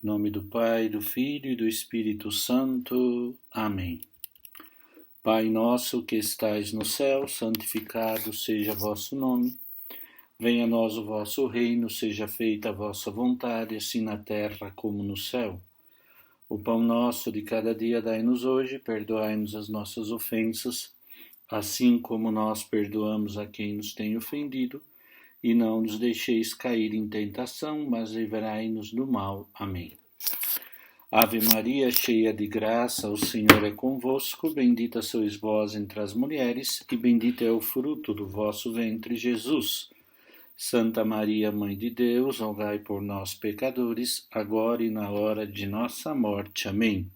Em nome do Pai, do Filho e do Espírito Santo. Amém. Pai nosso que estais no céu, santificado seja vosso nome. Venha a nós o vosso reino, seja feita a vossa vontade, assim na terra como no céu. O pão nosso de cada dia dai-nos hoje, perdoai-nos as nossas ofensas, assim como nós perdoamos a quem nos tem ofendido, e não nos deixeis cair em tentação, mas livrai-nos do mal. Amém. Ave Maria, cheia de graça, o Senhor é convosco, bendita sois vós entre as mulheres, e bendito é o fruto do vosso ventre, Jesus. Santa Maria, Mãe de Deus, rogai por nós, pecadores, agora e na hora de nossa morte. Amém.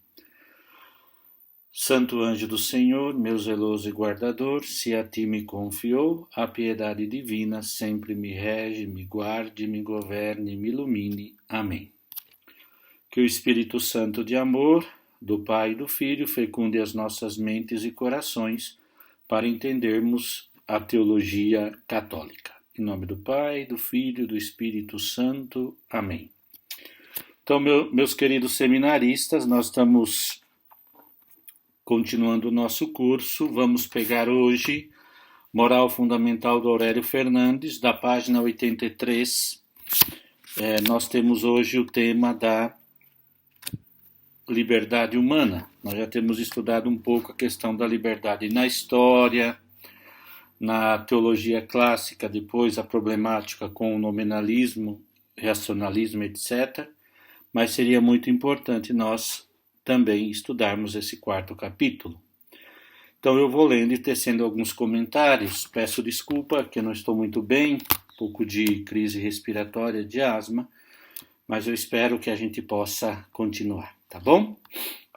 Santo anjo do Senhor, meu zeloso e guardador, se a ti me confiou, a piedade divina sempre me rege, me guarde, me governe, me ilumine. Amém. Que o Espírito Santo de amor, do Pai e do Filho, fecunde as nossas mentes e corações para entendermos a teologia católica. Em nome do Pai, do Filho e do Espírito Santo. Amém. Então, meus queridos seminaristas, nós estamos continuando o nosso curso. Vamos pegar hoje Moral Fundamental do Aurélio Fernandes, da página 83. Nós temos hoje o tema da liberdade humana. Nós já temos estudado um pouco a questão da liberdade na história, na teologia clássica, depois a problemática com o nominalismo, racionalismo, etc. Mas seria muito importante nós também estudarmos esse quarto capítulo. Então eu vou lendo e tecendo alguns comentários. Peço desculpa que eu não estou muito bem, um pouco de crise respiratória, de asma, mas eu espero que a gente possa continuar, tá bom?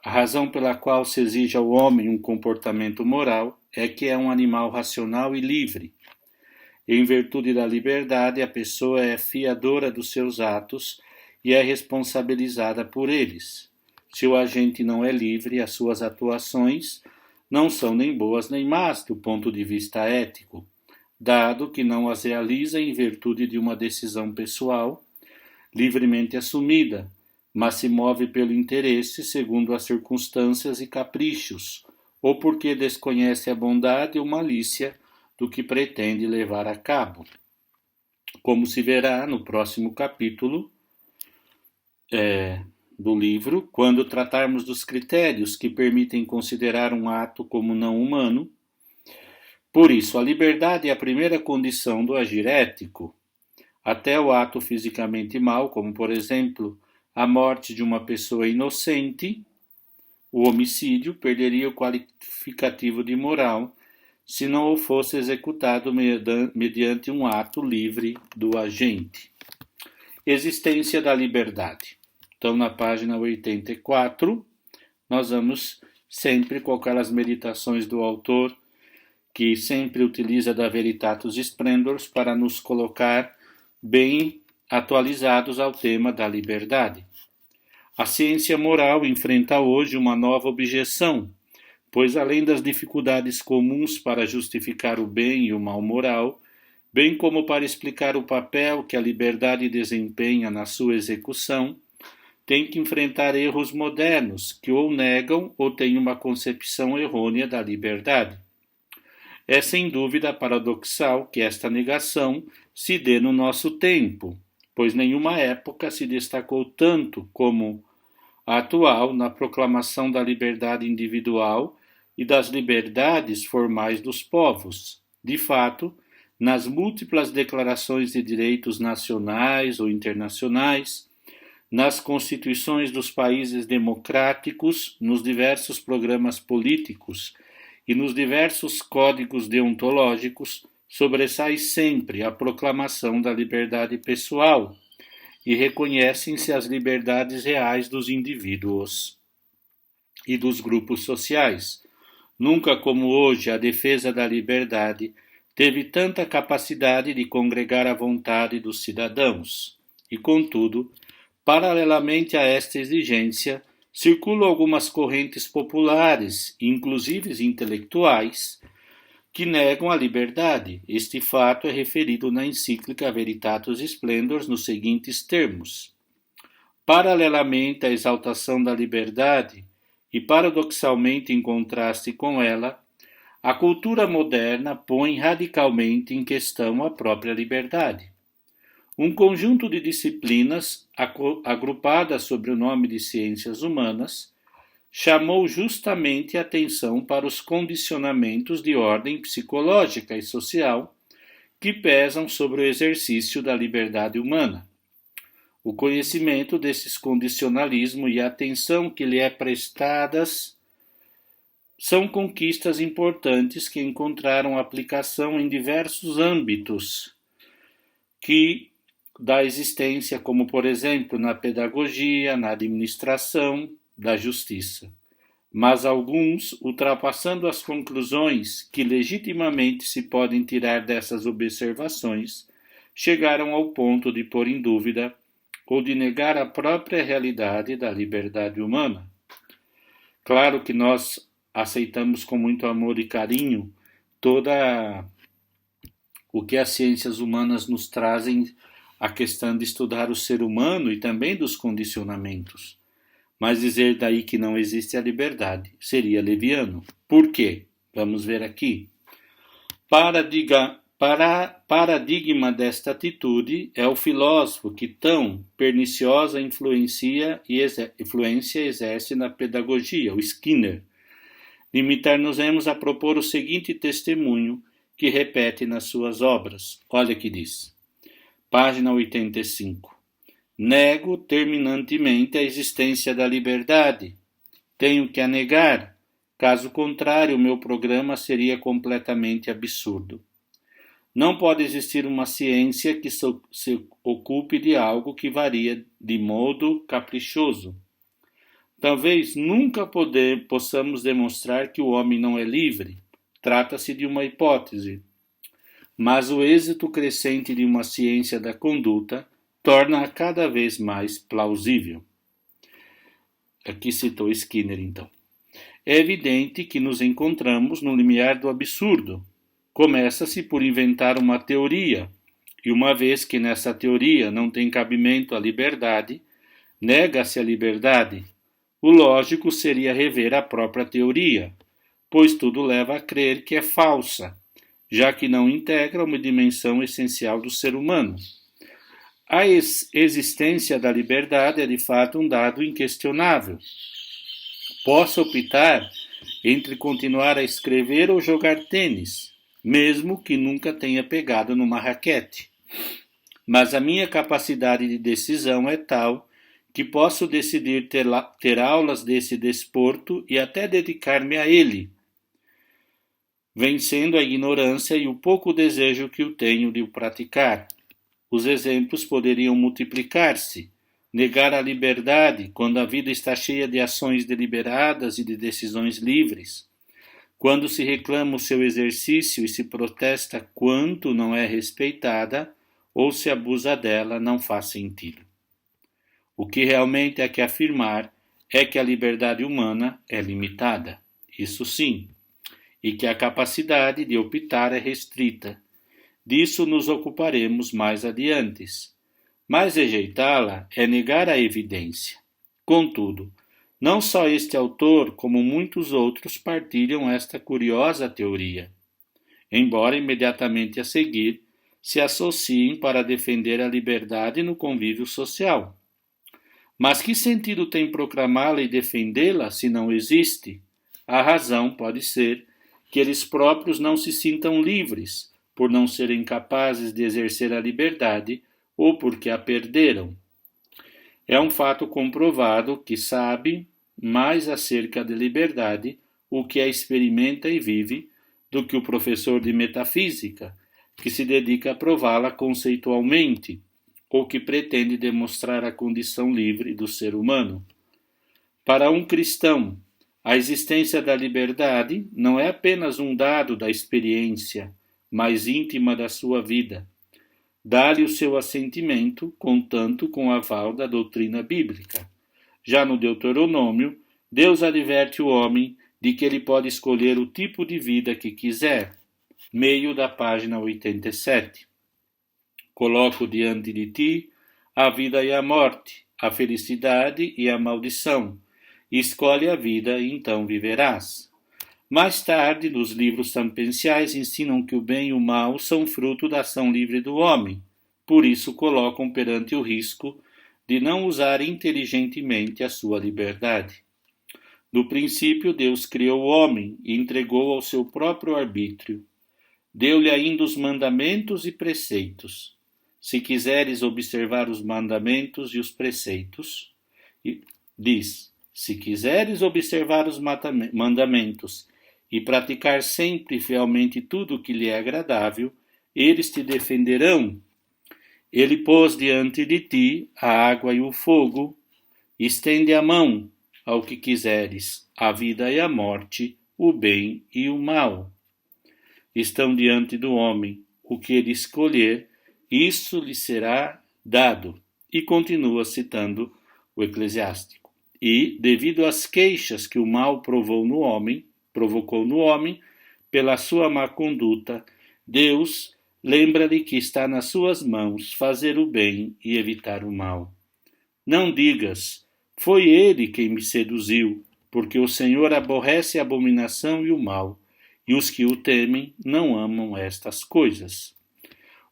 A razão pela qual se exige ao homem um comportamento moral é que é um animal racional e livre. Em virtude da liberdade, a pessoa é fiadora dos seus atos e é responsabilizada por eles. Se o agente não é livre, as suas atuações não são nem boas nem más do ponto de vista ético, dado que não as realiza em virtude de uma decisão pessoal, livremente assumida, mas se move pelo interesse segundo as circunstâncias e caprichos, ou porque desconhece a bondade ou malícia do que pretende levar a cabo. Como se verá no próximo capítulo do livro, quando tratarmos dos critérios que permitem considerar um ato como não humano. Por isso, a liberdade é a primeira condição do agir ético. Até o ato fisicamente mau, como por exemplo a morte de uma pessoa inocente, o homicídio, perderia o qualificativo de moral se não fosse executado mediante um ato livre do agente. Existência da liberdade. Então, na página 84, nós vamos sempre com aquelas meditações do autor, que sempre utiliza da Veritatis Splendor para nos colocar bem atualizados ao tema da liberdade. A ciência moral enfrenta hoje uma nova objeção, pois além das dificuldades comuns para justificar o bem e o mal moral, bem como para explicar o papel que a liberdade desempenha na sua execução, tem que enfrentar erros modernos que ou negam ou têm uma concepção errônea da liberdade. É sem dúvida paradoxal que esta negação se dê no nosso tempo, pois nenhuma época se destacou tanto como a atual na proclamação da liberdade individual e das liberdades formais dos povos. De fato, nas múltiplas declarações de direitos nacionais ou internacionais, nas constituições dos países democráticos, nos diversos programas políticos e nos diversos códigos deontológicos, sobressai sempre a proclamação da liberdade pessoal e reconhecem-se as liberdades reais dos indivíduos e dos grupos sociais. Nunca como hoje a defesa da liberdade teve tanta capacidade de congregar a vontade dos cidadãos e, contudo, paralelamente a esta exigência, circulam algumas correntes populares, inclusive intelectuais, que negam a liberdade. Este fato é referido na encíclica Veritatis Splendor nos seguintes termos: Paralelamente à exaltação da liberdade, e paradoxalmente em contraste com ela, a cultura moderna põe radicalmente em questão a própria liberdade. Um conjunto de disciplinas, agrupadas sob o nome de ciências humanas, chamou justamente a atenção para os condicionamentos de ordem psicológica e social que pesam sobre o exercício da liberdade humana. O conhecimento desses condicionalismos e a atenção que lhe é prestadas são conquistas importantes que encontraram aplicação em diversos âmbitos da existência, como, por exemplo, na pedagogia, na administração, da justiça. Mas alguns, ultrapassando as conclusões que legitimamente se podem tirar dessas observações, chegaram ao ponto de pôr em dúvida ou de negar a própria realidade da liberdade humana. Claro que nós aceitamos com muito amor e carinho toda o que as ciências humanas nos trazem, a questão de estudar o ser humano e também dos condicionamentos. Mas dizer daí que não existe a liberdade seria leviano. Por quê? Vamos ver aqui. Paradigma desta atitude é o filósofo que tão perniciosa influência exerce na pedagogia, o Skinner. Limitar-nos-emos a propor o seguinte testemunho que repete nas suas obras. Olha que diz. Página 85. Nego terminantemente a existência da liberdade. Tenho que a negar. Caso contrário, o meu programa seria completamente absurdo. Não pode existir uma ciência que se ocupe de algo que varia de modo caprichoso. Talvez nunca possamos demonstrar que o homem não é livre. Trata-se de uma hipótese. Mas o êxito crescente de uma ciência da conduta torna-a cada vez mais plausível. Aqui citou Skinner, então. É evidente que nos encontramos no limiar do absurdo. Começa-se por inventar uma teoria, e uma vez que nessa teoria não tem cabimento a liberdade, nega-se a liberdade. O lógico seria rever a própria teoria, pois tudo leva a crer que é falsa, já que não integra uma dimensão essencial do ser humano. A existência da liberdade é de fato um dado inquestionável. Posso optar entre continuar a escrever ou jogar tênis, mesmo que nunca tenha pegado numa raquete. Mas a minha capacidade de decisão é tal que posso decidir ter aulas desse desporto e até dedicar-me a ele, vencendo a ignorância e o pouco desejo que eu tenho de o praticar. Os exemplos poderiam multiplicar-se. Negar a liberdade quando a vida está cheia de ações deliberadas e de decisões livres. Quando se reclama o seu exercício e se protesta quanto não é respeitada ou se abusa dela, não faz sentido. O que realmente é que afirmar é que a liberdade humana é limitada, isso sim, e que a capacidade de optar é restrita. Disso nos ocuparemos mais adiante. Mas rejeitá-la é negar a evidência. Contudo, não só este autor, como muitos outros partilham esta curiosa teoria, embora imediatamente a seguir se associem para defender a liberdade no convívio social. Mas que sentido tem proclamá-la e defendê-la se não existe? A razão pode ser que eles próprios não se sintam livres, por não serem capazes de exercer a liberdade ou porque a perderam. É um fato comprovado que sabe mais acerca da liberdade o que a experimenta e vive do que o professor de metafísica, que se dedica a prová-la conceitualmente, ou que pretende demonstrar a condição livre do ser humano. Para um cristão, a existência da liberdade não é apenas um dado da experiência mais íntima da sua vida. Dá-lhe o seu assentimento, contanto com o aval da doutrina bíblica. Já no Deuteronômio, Deus adverte o homem de que ele pode escolher o tipo de vida que quiser. Meio da página 87. Coloco diante de ti a vida e a morte. a felicidade e a maldição. Escolhe a vida e então viverás. Mais tarde, nos livros sapienciais ensinam que o bem e o mal são fruto da ação livre do homem. Por isso colocam perante o risco de não usar inteligentemente a sua liberdade. No princípio, Deus criou o homem e entregou ao seu próprio arbítrio. Deu-lhe ainda os mandamentos e preceitos. Se quiseres observar os mandamentos e os preceitos, diz, se quiseres observar os mandamentos e praticar sempre e fielmente tudo o que lhe é agradável, eles te defenderão. Ele pôs diante de ti a água e o fogo, estende a mão ao que quiseres, a vida e a morte, o bem e o mal. Estão diante do homem, o que ele escolher, isso lhe será dado. E continua citando o Eclesiástico. E, devido às queixas que o mal provocou no homem, pela sua má conduta, Deus lembra-lhe que está nas suas mãos fazer o bem e evitar o mal. Não digas, foi ele quem me seduziu, porque o Senhor aborrece a abominação e o mal, e os que o temem não amam estas coisas.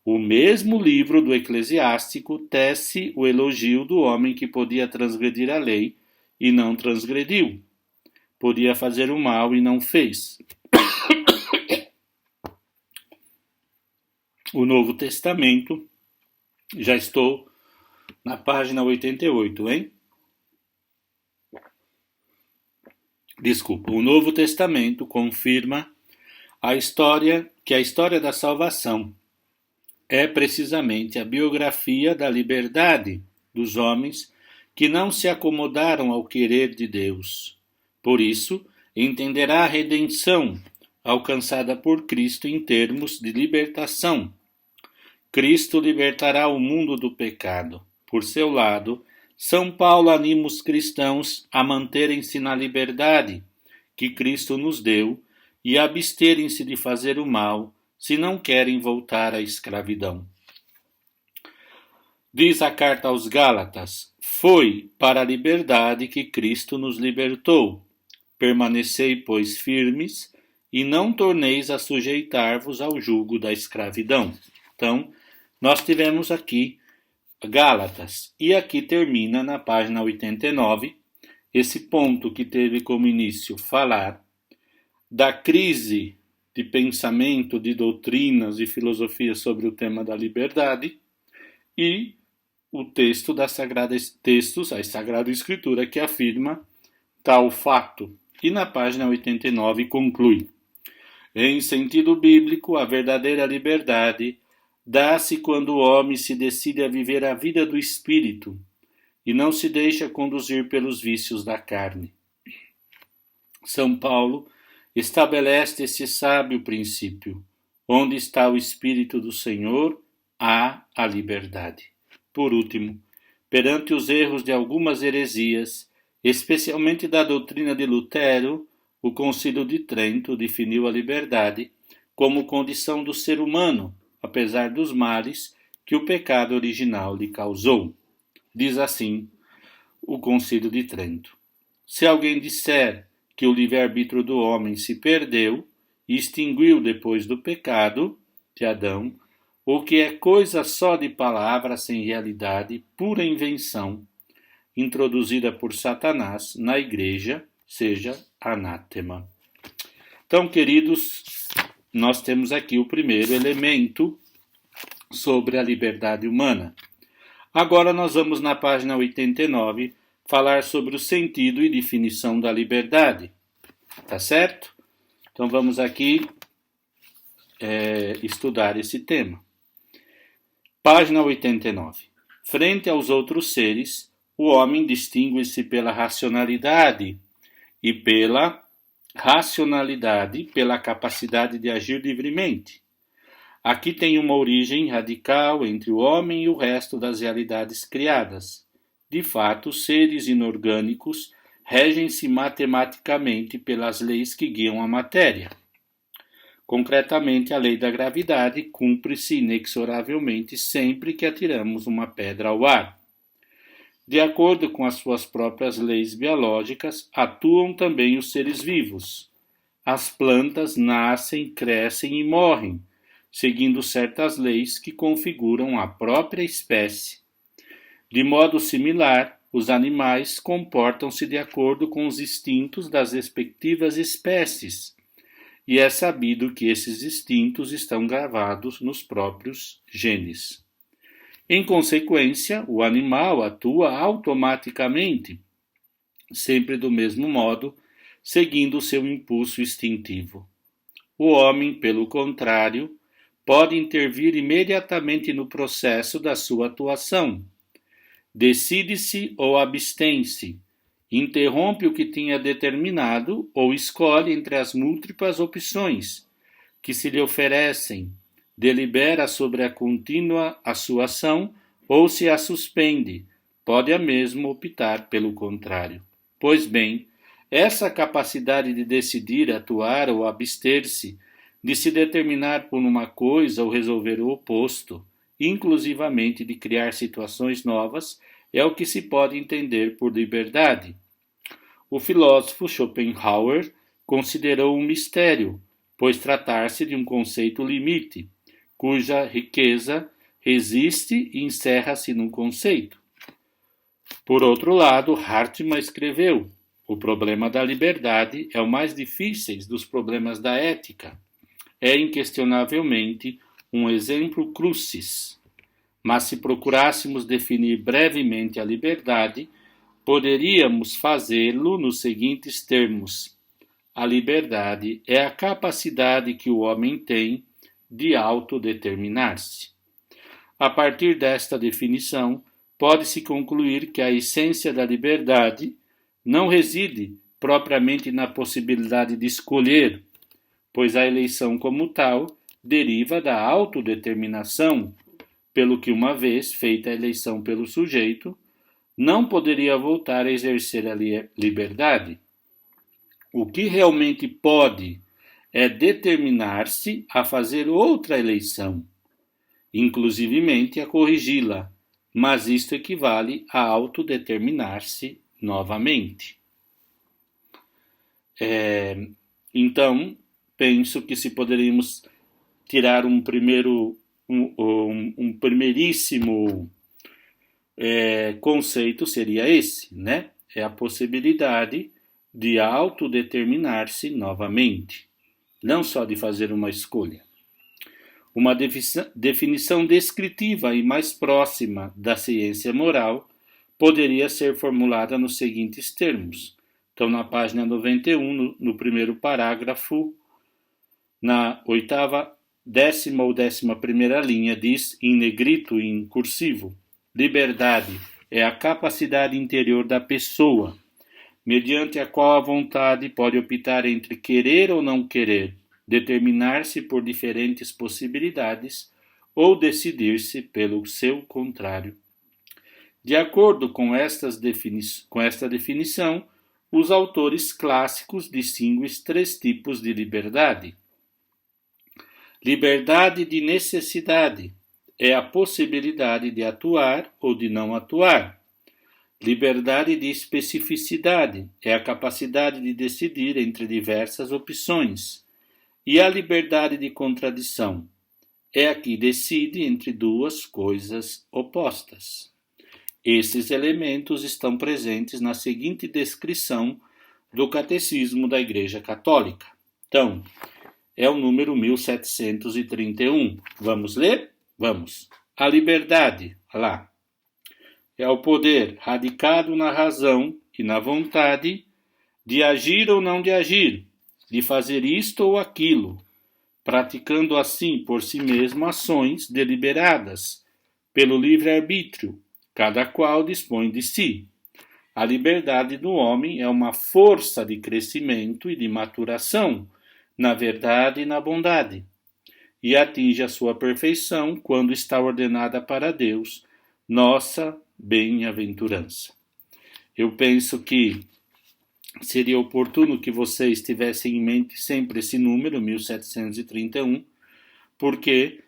O mesmo livro do Eclesiástico tece o elogio do homem que podia transgredir a lei e não transgrediu. Podia fazer o mal e não fez. O Novo Testamento, já estou na página 88, hein? Desculpa, o Novo Testamento confirma que a história da salvação é precisamente a biografia da liberdade dos homens que não se acomodaram ao querer de Deus. Por isso, entenderá a redenção alcançada por Cristo em termos de libertação. Cristo libertará o mundo do pecado. Por seu lado, São Paulo anima os cristãos a manterem-se na liberdade que Cristo nos deu e absterem-se de fazer o mal, se não querem voltar à escravidão. Diz a carta aos Gálatas, foi para a liberdade que Cristo nos libertou. Permanecei, pois, firmes, e não torneis a sujeitar-vos ao jugo da escravidão. Então, nós tivemos aqui Gálatas, e aqui termina na página 89, esse ponto que teve como início falar da crise de pensamento, de doutrinas e filosofias sobre o tema da liberdade, e o texto das Sagradas a Sagrada Escritura que afirma tal fato. E na página 89 conclui: em sentido bíblico, a verdadeira liberdade dá-se quando o homem se decide a viver a vida do Espírito e não se deixa conduzir pelos vícios da carne. São Paulo estabelece esse sábio princípio: onde está o Espírito do Senhor, há a liberdade. Por último, perante os erros de algumas heresias, especialmente da doutrina de Lutero, o Concílio de Trento definiu a liberdade como condição do ser humano, apesar dos males que o pecado original lhe causou. Diz assim o Concílio de Trento: se alguém disser que o livre-arbítrio do homem se perdeu e extinguiu depois do pecado de Adão, ou que é coisa só de palavra sem realidade, pura invenção, introduzida por Satanás na igreja, seja anátema. Então, queridos, nós temos aqui o primeiro elemento sobre a liberdade humana. Agora nós vamos na página 89 falar sobre o sentido e definição da liberdade. Tá certo? Então vamos aqui estudar esse tema. Página 89. Frente aos outros seres, o homem distingue-se pela racionalidade e pela capacidade de agir livremente. Aqui tem uma origem radical entre o homem e o resto das realidades criadas. De fato, os seres inorgânicos regem-se matematicamente pelas leis que guiam a matéria. Concretamente, a lei da gravidade cumpre-se inexoravelmente sempre que atiramos uma pedra ao ar. De acordo com as suas próprias leis biológicas, atuam também os seres vivos. As plantas nascem, crescem e morrem, seguindo certas leis que configuram a própria espécie. De modo similar, os animais comportam-se de acordo com os instintos das respectivas espécies, e é sabido que esses instintos estão gravados nos próprios genes. Em consequência, o animal atua automaticamente, sempre do mesmo modo, seguindo seu impulso instintivo. O homem, pelo contrário, pode intervir imediatamente no processo da sua atuação. Decide-se ou abstém-se, interrompe o que tinha determinado ou escolhe entre as múltiplas opções que se lhe oferecem, delibera sobre a contínua a sua ação ou se a suspende, pode a mesmo optar pelo contrário. Pois bem, essa capacidade de decidir, atuar ou abster-se, de se determinar por uma coisa ou resolver o oposto, inclusivamente de criar situações novas, é o que se pode entender por liberdade. O filósofo Schopenhauer considerou um mistério, pois tratar-se de um conceito limite, cuja riqueza resiste e encerra-se num conceito. Por outro lado, Hartmann escreveu: o problema da liberdade é o mais difícil dos problemas da ética. É inquestionavelmente um exemplo crucis. Mas se procurássemos definir brevemente a liberdade, poderíamos fazê-lo nos seguintes termos: a liberdade é a capacidade que o homem tem de autodeterminar-se. A partir desta definição, pode-se concluir que a essência da liberdade não reside propriamente na possibilidade de escolher, pois a eleição como tal deriva da autodeterminação, pelo que, uma vez feita a eleição pelo sujeito, não poderia voltar a exercer a liberdade. O que realmente pode é determinar-se a fazer outra eleição, inclusivemente a corrigi-la, mas isto equivale a autodeterminar-se novamente. Então, penso que se poderíamos tirar um primeiríssimo conceito, seria esse, né? É a possibilidade de autodeterminar-se novamente, não só de fazer uma escolha. Uma definição descritiva e mais próxima da ciência moral poderia ser formulada nos seguintes termos. Então, na página 91, no primeiro parágrafo, na décima ou 11ª linha, diz, em negrito e em cursivo: liberdade é a capacidade interior da pessoa, mediante a qual a vontade pode optar entre querer ou não querer, determinar-se por diferentes possibilidades ou decidir-se pelo seu contrário. De acordo com esta definição, os autores clássicos distinguem 3 tipos de liberdade. Liberdade de necessidade é a possibilidade de atuar ou de não atuar. Liberdade de especificidade é a capacidade de decidir entre diversas opções. E a liberdade de contradição é a que decide entre 2 coisas opostas. Esses elementos estão presentes na seguinte descrição do Catecismo da Igreja Católica. Então, é o número 1731. Vamos ler? Vamos. A liberdade, lá, é o poder radicado na razão e na vontade de agir ou não de agir, de fazer isto ou aquilo, praticando assim por si mesmo ações deliberadas, pelo livre-arbítrio, cada qual dispõe de si. A liberdade do homem é uma força de crescimento e de maturação, na verdade e na bondade, e atinge a sua perfeição quando está ordenada para Deus, nossa bem-aventurança. Eu penso que seria oportuno que vocês tivessem em mente sempre esse número, 1731, porque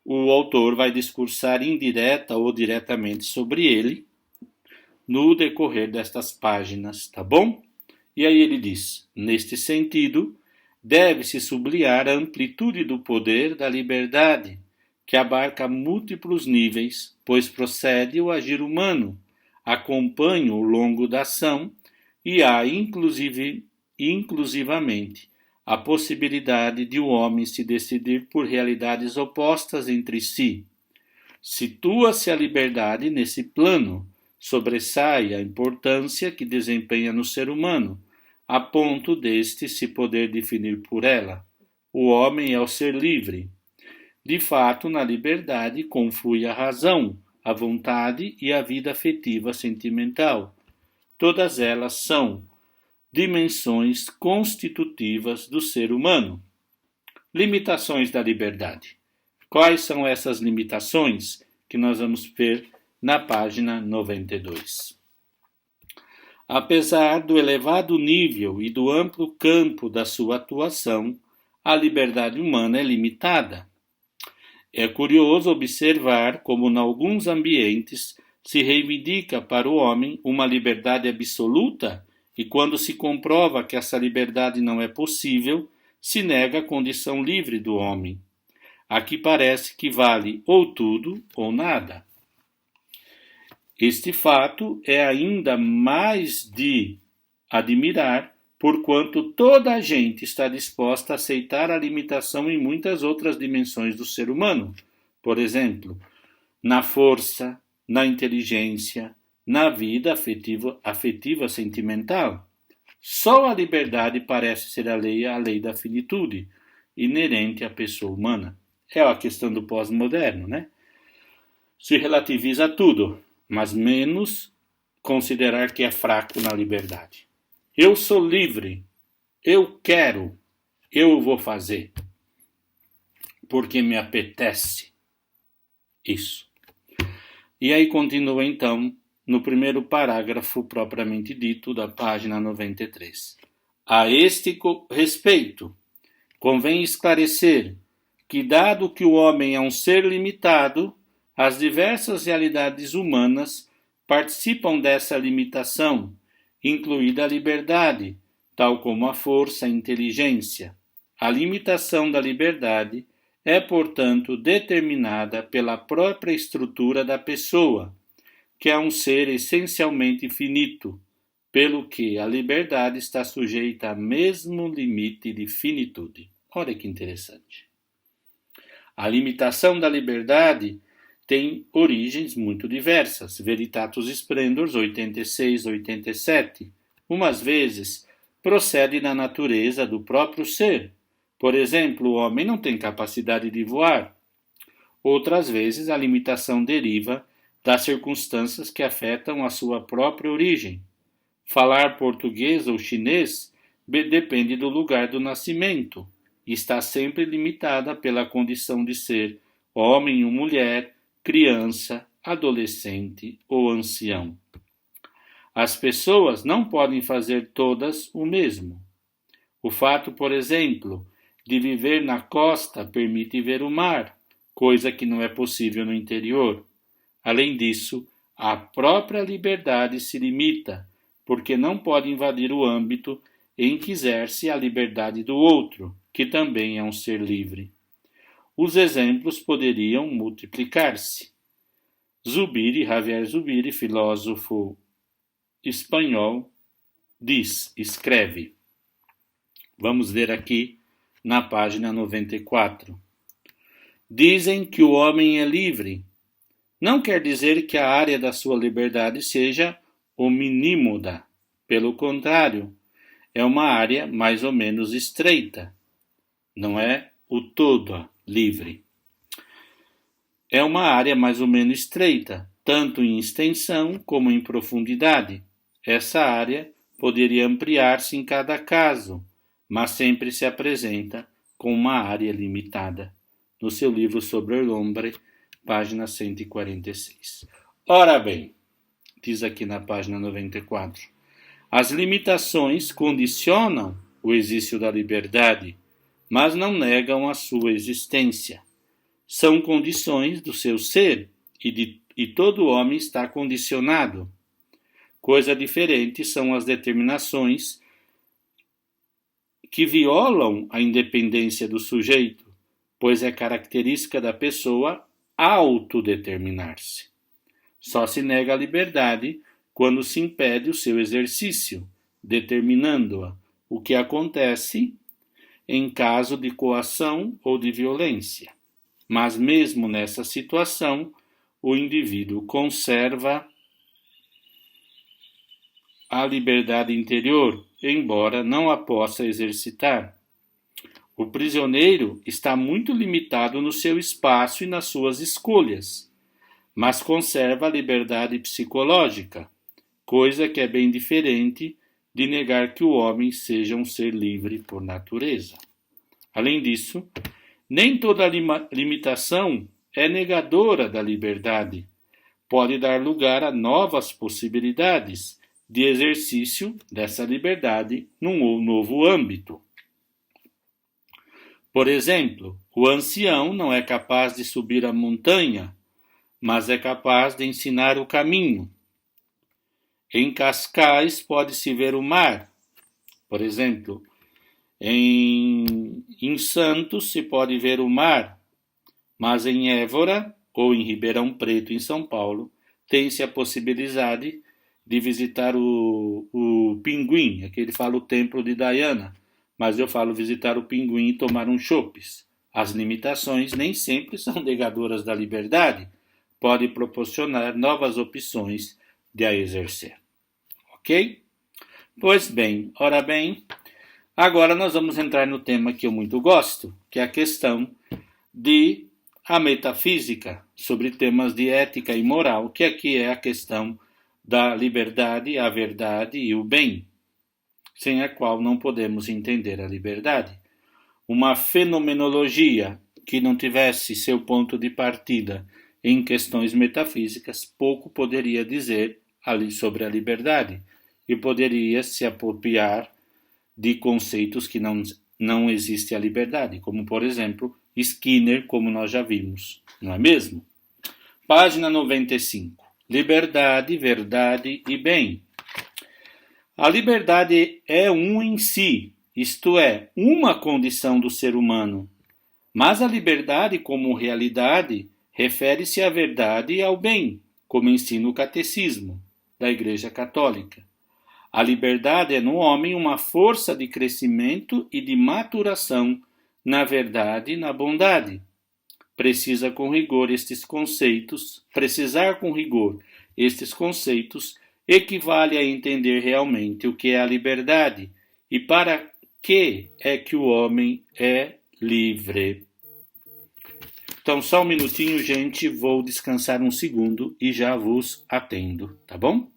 o autor vai discursar indireta ou diretamente sobre ele, no decorrer destas páginas, tá bom? E aí ele diz: neste sentido, deve-se sublinhar a amplitude do poder da liberdade, que abarca múltiplos níveis, pois procede o agir humano, acompanha o longo da ação e há inclusivamente a possibilidade de o homem se decidir por realidades opostas entre si. Situa-se a liberdade nesse plano, sobressai a importância que desempenha no ser humano, a ponto deste se poder definir por ela. O homem é o ser livre. De fato, na liberdade conflui a razão, a vontade e a vida afetiva sentimental. Todas elas são dimensões constitutivas do ser humano. Limitações da liberdade. Quais são essas limitações que nós vamos ver na página 92? Apesar do elevado nível e do amplo campo da sua atuação, a liberdade humana é limitada. É curioso observar como, em alguns ambientes, se reivindica para o homem uma liberdade absoluta e, quando se comprova que essa liberdade não é possível, se nega a condição livre do homem. Aqui parece que vale ou tudo ou nada. Este fato é ainda mais de admirar, porquanto toda a gente está disposta a aceitar a limitação em muitas outras dimensões do ser humano. Por exemplo, na força, na inteligência, na vida afetiva sentimental. Só a liberdade parece ser a lei da finitude, inerente à pessoa humana. É a questão do pós-moderno, né? Se relativiza tudo, mas menos considerar que é fraco na liberdade. Eu sou livre, eu quero, eu vou fazer, porque me apetece. Isso. E aí continua então no primeiro parágrafo propriamente dito da página 93. A este respeito, convém esclarecer que, dado que o homem é um ser limitado, as diversas realidades humanas participam dessa limitação, incluída a liberdade, tal como a força e a inteligência. A limitação da liberdade é, portanto, determinada pela própria estrutura da pessoa, que é um ser essencialmente finito, pelo que a liberdade está sujeita ao mesmo limite de finitude. Olha que interessante. A limitação da liberdade tem origens muito diversas. Veritatis Splendor 86-87. Umas vezes procede da natureza do próprio ser. Por exemplo, o homem não tem capacidade de voar. Outras vezes a limitação deriva das circunstâncias que afetam a sua própria origem. Falar português ou chinês depende do lugar do nascimento e está sempre limitada pela condição de ser homem ou mulher, criança, adolescente ou ancião. As pessoas não podem fazer todas o mesmo. O fato, por exemplo, de viver na costa permite ver o mar, coisa que não é possível no interior. Além disso, a própria liberdade se limita, porque não pode invadir o âmbito em que exerce a liberdade do outro, que também é um ser livre. Os exemplos poderiam multiplicar-se. Javier Zubiri, filósofo espanhol, escreve. Vamos ver aqui na página 94. Dizem que o homem é livre. Não quer dizer que a área da sua liberdade seja omnímoda. Pelo contrário, é uma área mais ou menos estreita. Não é o todo livre. É uma área mais ou menos estreita, tanto em extensão como em profundidade. Essa área poderia ampliar-se em cada caso, mas sempre se apresenta com uma área limitada. No seu livro sobre o Hombre, página 146. Ora bem, diz aqui na página 94, as limitações condicionam o exercício da liberdade, mas não negam a sua existência. São condições do seu ser e todo homem está condicionado. Coisa diferente são as determinações que violam a independência do sujeito, pois é característica da pessoa autodeterminar-se. Só se nega a liberdade quando se impede o seu exercício, determinando-a, o que acontece em caso de coação ou de violência. Mas mesmo nessa situação, o indivíduo conserva a liberdade interior, embora não a possa exercitar. O prisioneiro está muito limitado no seu espaço e nas suas escolhas, mas conserva a liberdade psicológica, coisa que é bem diferente de negar que o homem seja um ser livre por natureza. Além disso, nem toda limitação é negadora da liberdade. Pode dar lugar a novas possibilidades de exercício dessa liberdade num novo âmbito. Por exemplo, o ancião não é capaz de subir a montanha, mas é capaz de ensinar o caminho. Em Cascais pode-se ver o mar. Por exemplo, em Santos se pode ver o mar, mas em Évora ou em Ribeirão Preto, em São Paulo, tem-se a possibilidade de visitar o Pinguim. Aqui ele fala o templo de Diana, mas eu falo visitar o Pinguim e tomar um chopes. As limitações nem sempre são negadoras da liberdade, pode proporcionar novas opções de a exercer. Ok? Pois bem, ora bem, agora nós vamos entrar no tema que eu muito gosto, que é a questão de a metafísica, sobre temas de ética e moral, que aqui é a questão da liberdade, a verdade e o bem, sem a qual não podemos entender a liberdade. Uma fenomenologia que não tivesse seu ponto de partida em questões metafísicas, pouco poderia dizer ali sobre a liberdade e poderia se apropriar de conceitos que não existe a liberdade, como, por exemplo, Skinner, como nós já vimos, não é mesmo? Página 95. Liberdade, verdade e bem. A liberdade é um em si, isto é, uma condição do ser humano, mas a liberdade como realidade refere-se à verdade e ao bem, como ensina o catecismo da Igreja Católica. A liberdade é no homem uma força de crescimento e de maturação na verdade e na bondade. Precisar com rigor estes conceitos equivale a entender realmente o que é a liberdade e para que é que o homem é livre. Então, só um minutinho, gente, vou descansar um segundo e já vos atendo, tá bom?